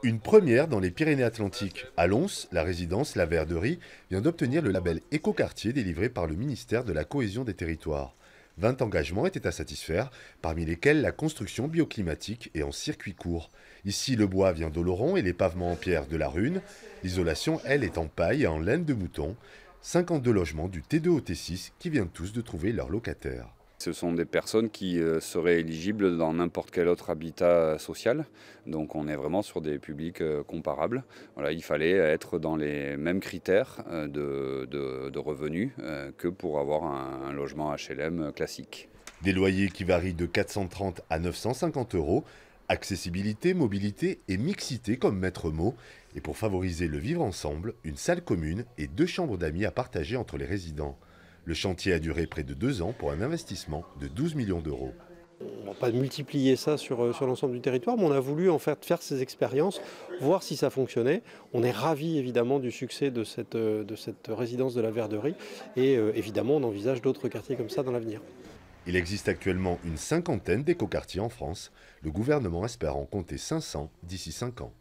Une première dans les Pyrénées-Atlantiques. À Lons, la résidence La Verderie vient d'obtenir le label Écoquartier délivré par le ministère de la Cohésion des Territoires. 20 engagements étaient à satisfaire, parmi lesquels la construction bioclimatique et en circuit court. Ici, le bois vient d'Oloron et les pavements en pierre de la Rune. L'isolation, elle, est en paille et en laine de mouton. 52 logements du T2 au T6 qui viennent tous de trouver leur locataire. Ce sont des personnes qui seraient éligibles dans n'importe quel autre habitat social. Donc on est vraiment sur des publics comparables. Voilà, il fallait être dans les mêmes critères de revenus que pour avoir un logement HLM classique. Des loyers qui varient de 430 à 950 euros. Accessibilité, mobilité et mixité comme maître mot. Et pour favoriser le vivre ensemble, une salle commune et 2 chambres d'amis à partager entre les résidents. Le chantier a duré près de 2 ans pour un investissement de 12 millions d'euros. On ne va pas multiplier ça sur l'ensemble du territoire, mais on a voulu en fait faire ces expériences, voir si ça fonctionnait. On est ravis évidemment du succès de cette résidence de la Verderie et évidemment on envisage d'autres quartiers comme ça dans l'avenir. Il existe actuellement une cinquantaine d'écoquartiers en France. Le gouvernement espère en compter 500 d'ici 5 ans.